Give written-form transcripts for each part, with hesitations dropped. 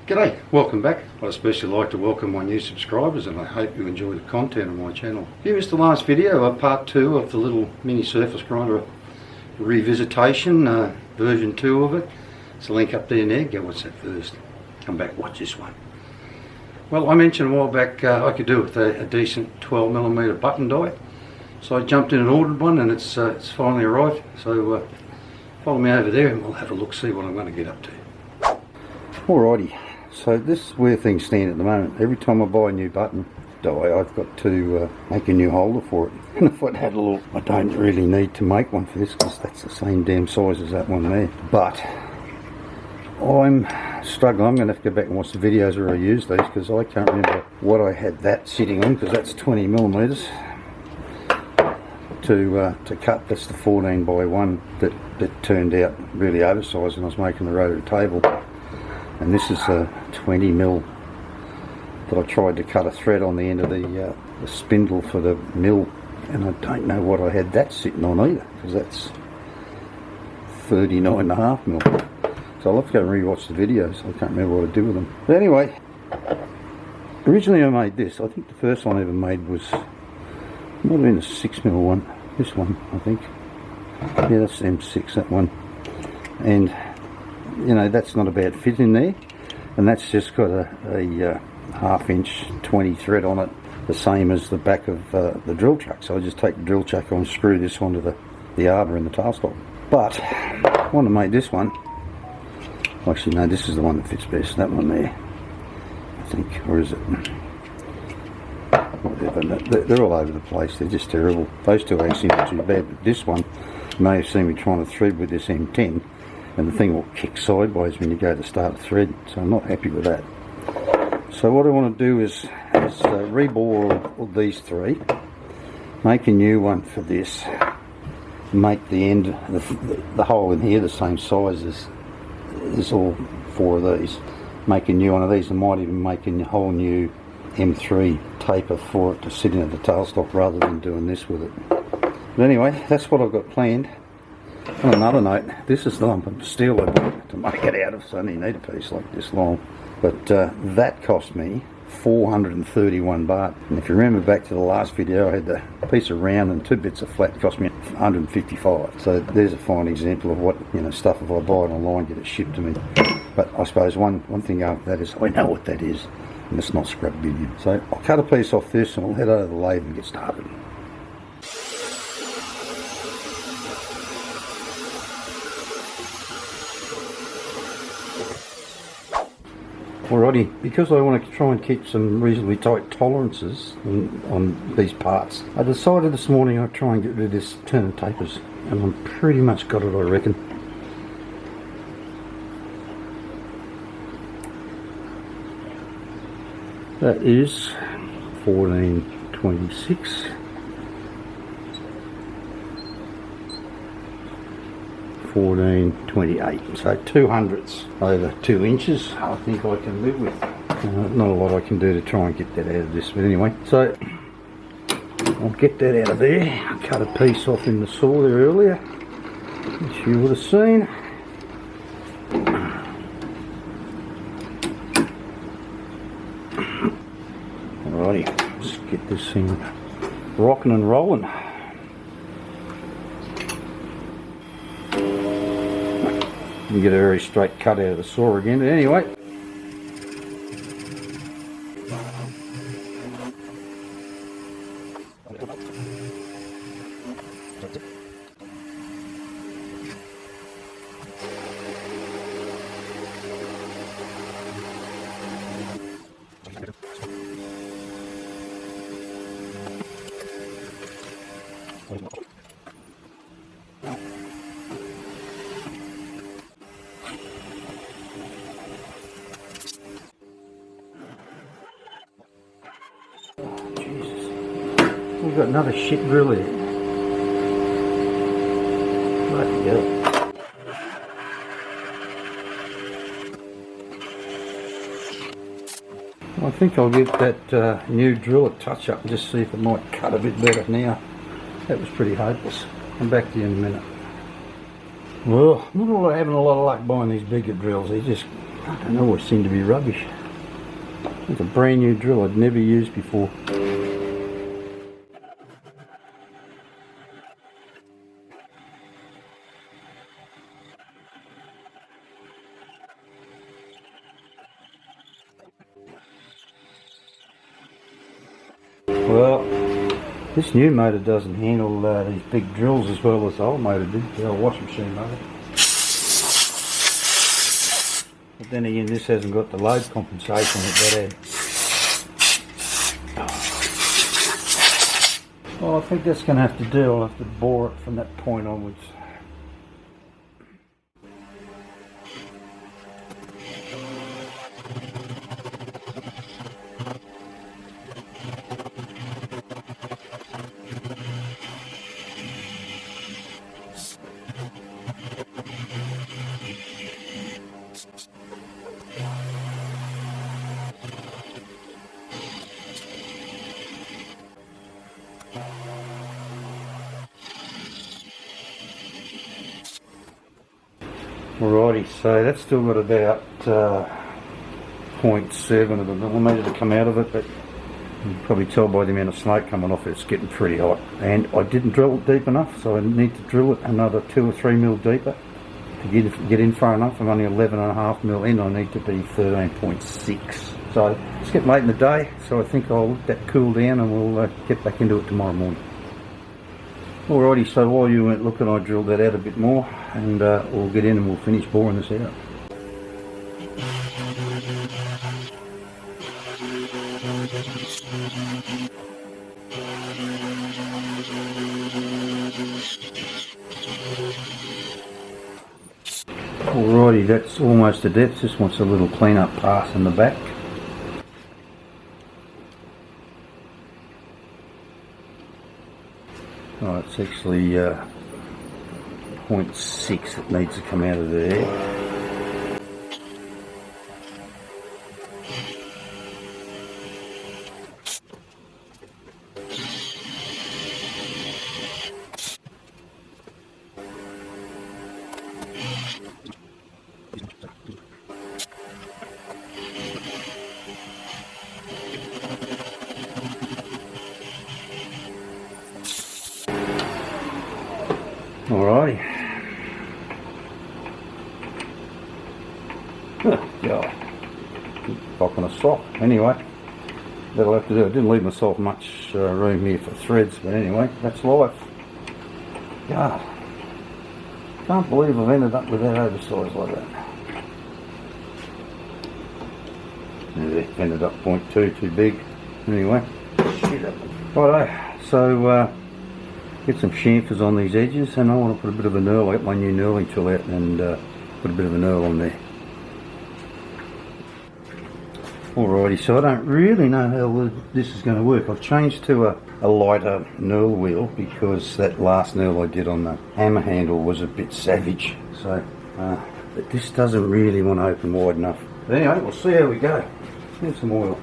G'day, welcome back. I'd especially like to welcome my new subscribers and I hope you enjoy the content of my channel. If you missed the last video, part 2 of the little mini surface grinder revisitation, version 2 of it. It's a link up there now, go watch that first. Come back, watch this one. Well, I mentioned a while back I could do with a decent 12mm button die. So I jumped in and ordered one and it's finally arrived. So follow me over there and we'll have a look, see what I'm going to get up to. Alrighty. So this is where things stand at the moment. Every time I buy a new button die, I've got to make a new holder for it. And if I'd had a look, I don't really need to make one for this because that's the same damn size as that one there. But I'm struggling. I'm going to have to go back and watch the videos where I use these because I can't remember what I had that sitting on, because that's 20mm to cut. That's the 14x1 that turned out really oversized when I was making the rotary table. And this is a 20mm that I tried to cut a thread on the end of the spindle for the mill, and I don't know what I had that sitting on either, because that's 39.5mm. So I'll have to go and re-watch the videos. I can't remember what I did with them. But anyway, originally I made this. I think the first one I ever made was, might have been a 6mm one. This one, I think. Yeah, that's M6, that one. And you know, that's not a bad fit in there, and that's just got a 1/2 inch 20 thread on it, the same as the back of the drill chuck. So I just take the drill chuck and screw this onto the arbor in the tailstock. But I want to make this one. Actually no, this is the one that fits best, that one there, I think. Or is it? Whatever. They're all over the place, they're just terrible. Those two actually not too bad, but this one, you may have seen me trying to thread with this M10, and the thing will kick sideways when you go to start a thread, so I'm not happy with that. So what I want to do is rebore all these three, make a new one for this, make the end, the hole in here the same size as all 4 of these, make a new one of these, and might even make a whole new M3 taper for it to sit in at the tailstock rather than doing this with it. But anyway, that's what I've got planned. On another note, this is the lump of steel I bought to make it out of, so I only need a piece like this long. But that cost me 431 baht. And if you remember back to the last video, I had the piece of round and 2 bits of flat cost me 155. So there's a fine example of what, you know, stuff if I buy it online, get it shipped to me. But I suppose one thing after that is I know what that is, and it's not scrap video. So I'll cut a piece off this and we'll head over to the lathe and get started. Alrighty, because I want to try and keep some reasonably tight tolerances on these parts, I decided this morning I'd try and get rid of this turn of tapers, and I'm pretty much got it, I reckon. That is 1426. 1428, so 2/100 over 2 inches I think I can live with. Not a lot I can do to try and get that out of this, but anyway, so I'll get that out of there. I cut a piece off in the saw there earlier, which you would have seen. Alrighty, let's get this thing rocking and rolling. You get a very straight cut out of the saw again, but anyway. We've got another shit drill here. Bloody hell. I think I'll give that new drill a touch up and just see if it might cut a bit better now. That was pretty hopeless. I'm back to you in a minute. Well, not having a lot of luck buying these bigger drills. They're just And they always seem to be rubbish. It's a brand new drill I'd never used before. Well, this new motor doesn't handle these big drills as well as the old motor did, the old washing machine motor. But then again, this hasn't got the load compensation that had. Well, I think that's going to have to do. I'll have to bore it from that point onwards. Alrighty, so that's still got about 0.7 of a millimetre to come out of it, but you can probably tell by the amount of smoke coming off it, it's getting pretty hot. And I didn't drill it deep enough, so I need to drill it another 2 or 3 mil deeper to get in far enough. I'm only 11.5 mil in, I need to be 13.6. So it's getting late in the day, so I think I'll let that cool down and we'll get back into it tomorrow morning. Alrighty, so while you weren't looking, I drilled that out a bit more, and we'll get in and we'll finish boring this out. Alrighty, that's almost to depth. Just wants a little clean up pass in the back. Oh, it's actually 0.6 that needs to come out of there. Alrighty. God, cock on a sock. Anyway, that'll have to do. I didn't leave myself much room here for threads, but anyway, that's life. God, can't believe I've ended up with that oversize like that. Ended up 0.2 too big. Anyway, righto. So. Get some chamfers on these edges, and I want to put a bit of a knurl. I got my new knurling tool out and put a bit of a knurl on there. Alrighty, so I don't really know how this is going to work. I've changed to a lighter knurl wheel because that last knurl I did on the hammer handle was a bit savage. So, but this doesn't really want to open wide enough. But anyway, we'll see how we go. Here's some oil.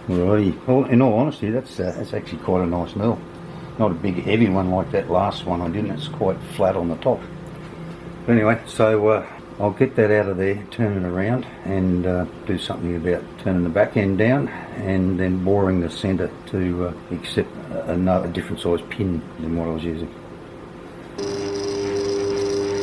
Alrighty, well, in all honesty, that's actually quite a nice mill. Not a big heavy one like that last one I did, and it's quite flat on the top. But anyway, so I'll get that out of there, turn it around, and do something about turning the back end down, and then boring the centre to accept a different size pin than what I was using.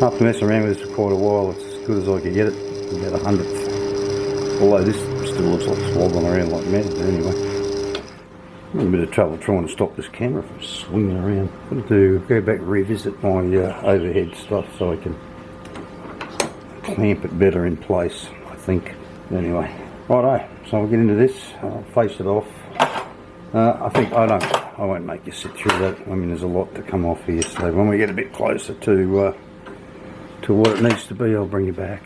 After messing around with this for quite a while, it's as good as I could get it, about 100th. Although this still looks like it's wobbling around like mad, but anyway. I'm in a bit of trouble trying to stop this camera from swinging around. I'm going to go back and revisit my overhead stuff so I can clamp it better in place, I think. Anyway, righto, so I'll get into this, I'll face it off. I won't make you sit through that. I mean, there's a lot to come off here, so when we get a bit closer to what it needs to be, I'll bring you back.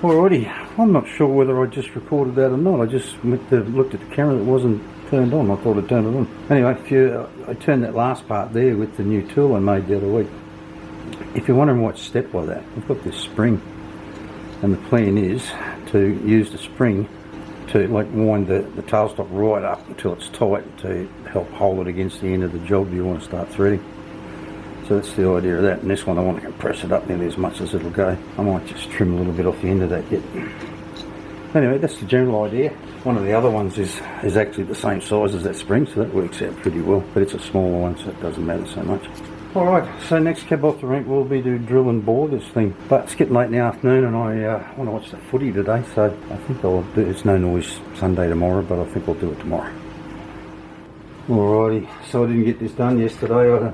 Alrighty, I'm not sure whether I just recorded that or not. I just looked at the camera, it wasn't turned on. I thought I'd turned it on. Anyway, I turned that last part there with the new tool I made the other week. If you're wondering what's stepped by that, I've got this spring, and the plan is to use the spring to like wind the tailstock right up until it's tight to help hold it against the end of the job you want to start threading. So that's the idea of that. And this one I want to compress it up nearly as much as it'll go. I might just trim a little bit off the end of that yet. Anyway, that's the general idea. One of the other ones is actually the same size as that spring, so that works out pretty well. But it's a smaller one, so it doesn't matter so much. Alright, so next cab off the rank will be to drill and bore this thing. But it's getting late in the afternoon and I want to watch the footy today, so I think I'll do it's no noise Sunday tomorrow, but I think I'll do it tomorrow. Alrighty, so I didn't get this done yesterday.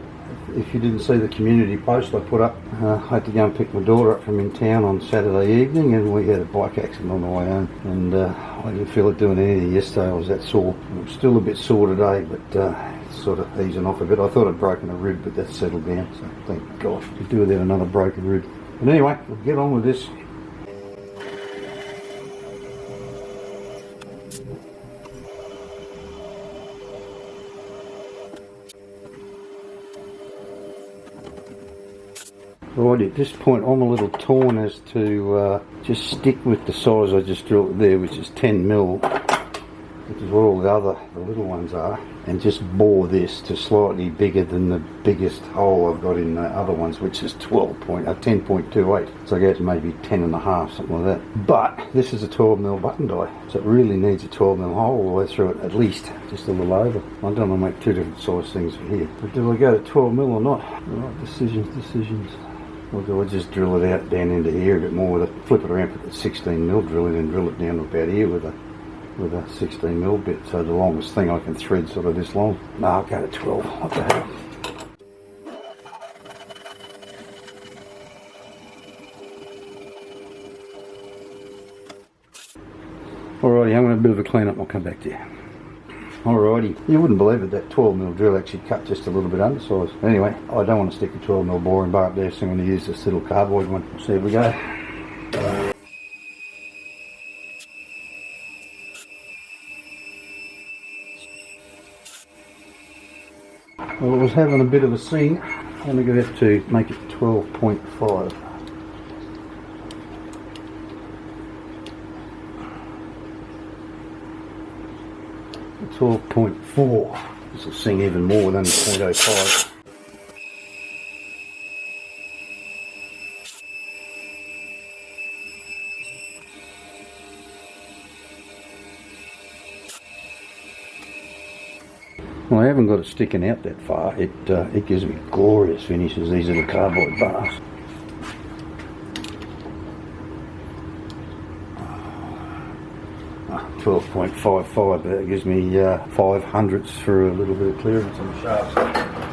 If you didn't see the community post I put up, I had to go and pick my daughter up from in town on Saturday evening, and we had a bike accident on the way home, and I didn't feel like doing anything yesterday. I was that sore. I'm still a bit sore today, but it's sort of easing off a bit. I thought I'd broken a rib, but that's settled down, so thank God. Could do without another broken rib. But anyway, we'll get on with this. Right, at this point I'm a little torn as to just stick with the size I just drilled there, which is 10mm, which is what all the little ones are, and just bore this to slightly bigger than the biggest hole I've got in the other ones, which is 10.28. So I go to maybe 10.5, something like that. But this is a 12mm button die, so it really needs a 12mm hole all the way through it, at least, just a little over. I don't want to make two different size things for here. But do I go to 12mm or not? Right, decisions. Or do I just drill it out down into here a bit more with a flip it around, put the 16mm drill in and drill it down to about here with a 16mm bit, so the longest thing I can thread sort of this long. No, I'll go to 12. What the hell? Alrighty, I'm going to have a bit of a clean up and I'll come back to you. Alrighty, you wouldn't believe it, that 12mm drill actually cut just a little bit undersized. Anyway, I don't want to stick a 12mm boring bar up there, so I'm going to use this little cardboard one. So here we go. Well, I was having a bit of a scene. I'm going to have to make it 12.5. It's 12.4. This will sing even more than 0.05. Well, I haven't got it sticking out that far. It gives me glorious finishes, these little cardboard bars. Oh, 12.55, that gives me 5/100ths for a little bit of clearance on the shaft.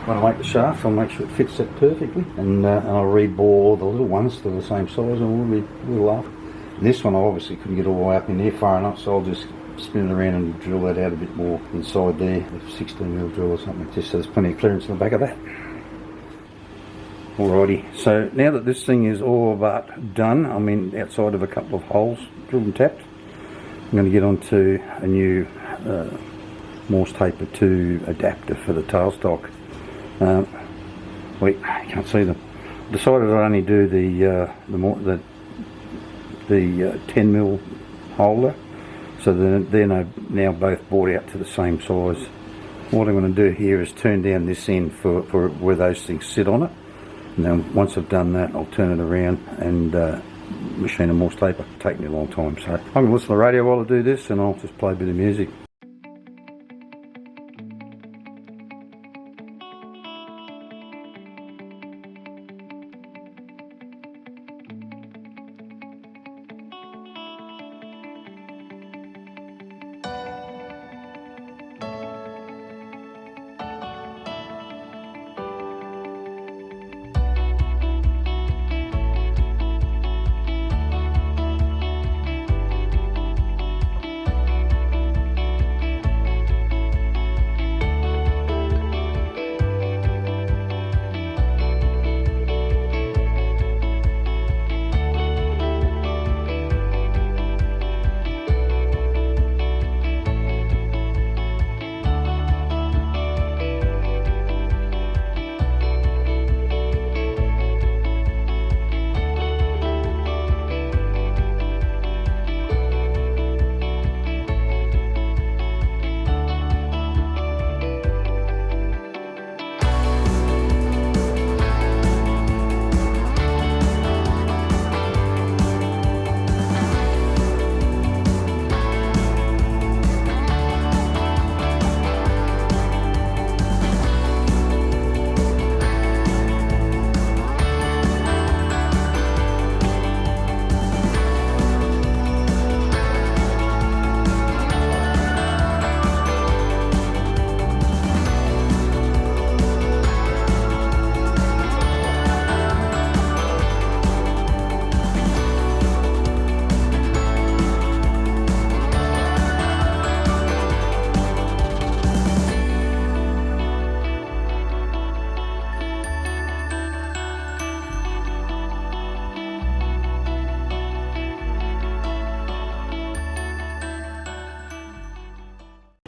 When I make the shaft, I'll make sure it fits that perfectly, and I'll rebore the little ones to the same size, and we'll be a little up. And this one I obviously couldn't get all the way up in there far enough, so I'll just spin it around and drill that out a bit more inside there, with a 16mm drill or something, just so there's plenty of clearance in the back of that. Alrighty, so now that this thing is all but done, I mean outside of a couple of holes drilled and tapped, I'm going to get onto a new Morse Taper 2 adapter for the tailstock. Wait, I can't see them. Decided I'd only do the 10mm holder, so they're now both bored out to the same size. What I'm going to do here is turn down this end for where those things sit on it, and then once I've done that I'll turn it around and machine a Morse taper. It'll take me a long time, so I'm going to listen to the radio while I do this, and I'll just play a bit of music.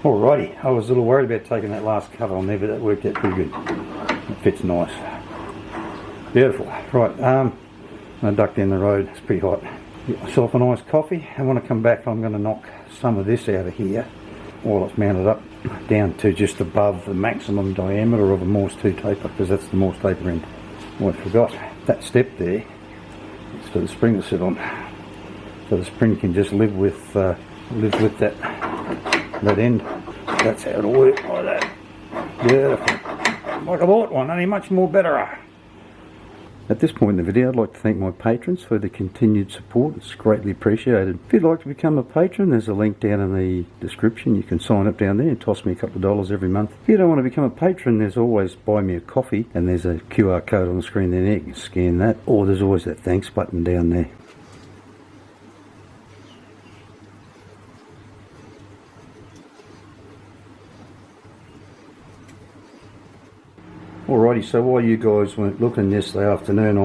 Alrighty, I was a little worried about taking that last cut on there, but that worked out pretty good. It fits nice. Beautiful. Right, I'm going to duck down the road, it's pretty hot. Get myself a nice coffee, and when I come back I'm going to knock some of this out of here while it's mounted up down to just above the maximum diameter of a Morse 2 taper, because that's the Morse taper end. Oh, I forgot, that step there is for the spring to sit on. So the spring can just live with that end. That's how it'll work, like that. Beautiful. Like I bought one, only much more better. At this point in the video, I'd like to thank my patrons for the continued support. It's greatly appreciated. If you'd like to become a patron, there's a link down in the description. You can sign up down there and toss me a couple of dollars every month. If you don't want to become a patron, there's always Buy Me a Coffee, and there's a QR code on the screen there. You can scan that, or there's always that thanks button down there. Alrighty, so while you guys weren't looking yesterday afternoon,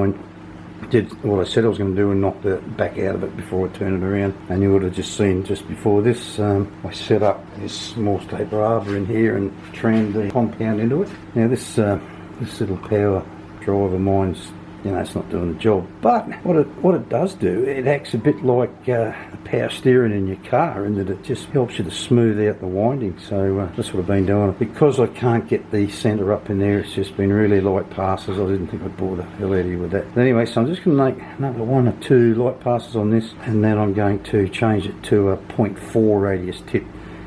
I did what I said I was going to do and knock the back out of it before I turn it around. And you would have just seen just before this, I set up this Morse taper arbor in here and trimmed the compound into it. Now this little power drive of mine's, you know, it's not doing the job, but what it does do, it acts a bit like power steering in your car, in that it just helps you to smooth out the winding. So that's what I've been doing. Because I can't get the centre up in there, it's just been really light passes. I didn't think I'd bore the hell out of you with that. But anyway, so I'm just going to make another 1 or 2 light passes on this, and then I'm going to change it to a 0.4 radius tip.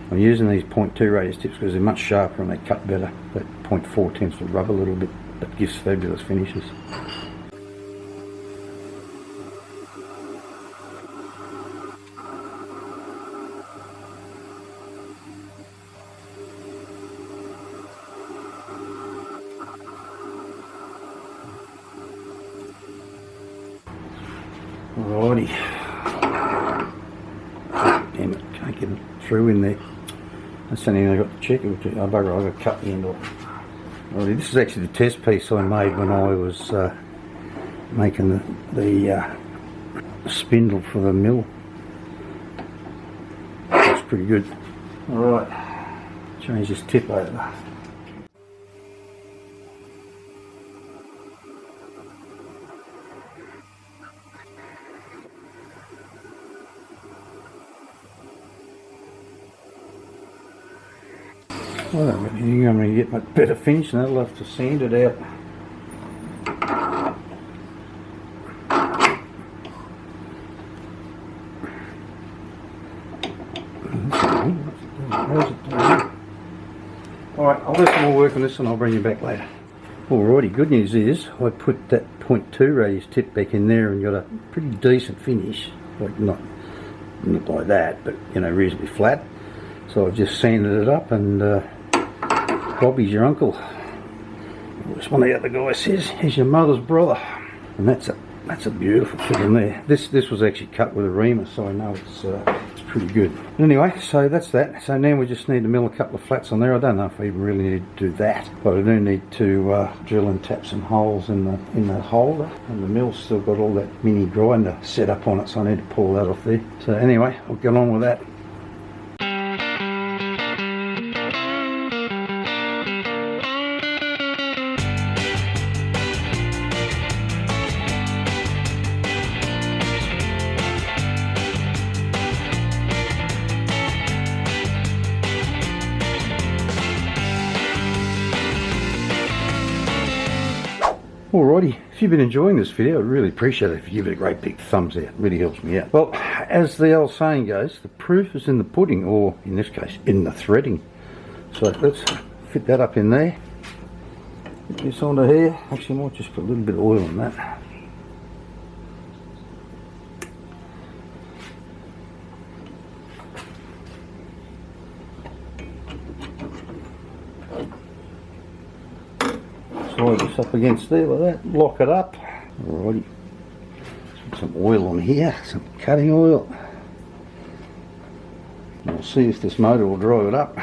I'm using these 0.2 radius tips because they're much sharper and they cut better, but 0.4 tends to rub a little bit, but gives fabulous finishes. Alrighty. Damn it, can't get it through in there. That's something I got to check. Oh bugger, I've got to cut the end off. Alrighty, this is actually the test piece I made when I was making the spindle for the mill. That's pretty good. Alright, change this tip over. Well, I don't think I'm going to get much better finish, and I'll have to sand it out. Alright, I'll do some more work on this and I'll bring you back later. Alrighty, good news is I put that 0.2 radius tip back in there and got a pretty decent finish. Like not like that, but you know, reasonably flat. So I've just sanded it up, and Bobby's your uncle. As one of the other guys says, he's your mother's brother. And that's a beautiful fit in there. This was actually cut with a reamer, so I know it's pretty good. Anyway, so that's that. So now we just need to mill a couple of flats on there. I don't know if I even really need to do that, but I do need to drill and tap some holes in the holder. And the mill's still got all that mini grinder set up on it, so I need to pull that off there. So anyway, I'll get on with that. Alrighty, if you've been enjoying this video, I'd really appreciate it if you give it a great big thumbs out. It really helps me out. Well, as the old saying goes, the proof is in the pudding, or in this case, in the threading. So let's fit that up in there. Put this onto here. Actually, I might just put a little bit of oil on that. Slide this up against there like that, lock it up. Alrighty, put some oil on here, some cutting oil. And we'll see if this motor will drive it up.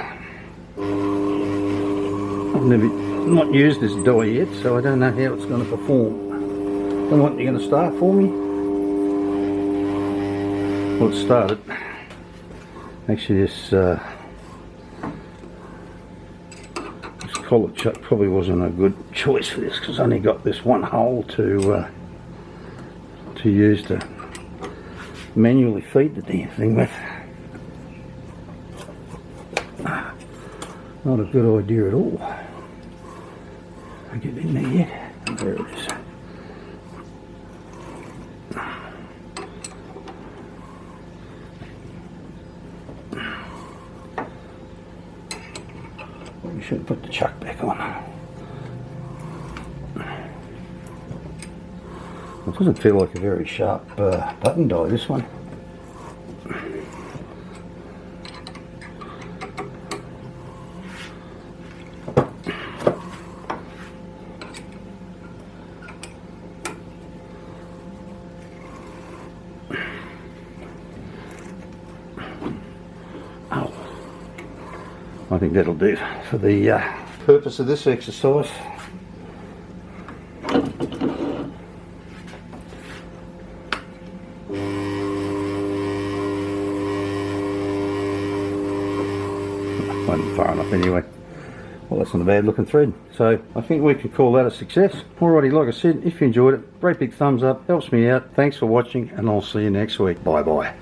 I've not used this die yet, so I don't know how it's going to perform. Don't know what you're going to start for me. Well, it started. Actually, this collar chuck probably wasn't a good choice for this because I only got this one hole to use to manually feed the damn thing with. Not a good idea at all. I get in there yet. There it is. We should put the chuck back on. It doesn't feel like a very sharp button die, this one. Oh, I think that'll do for the purpose of this exercise. Wasn't far enough anyway. Well, that's not a bad looking thread. So I think we can call that a success. Alrighty, like I said, if you enjoyed it, great big thumbs up, helps me out. Thanks for watching, and I'll see you next week. Bye bye.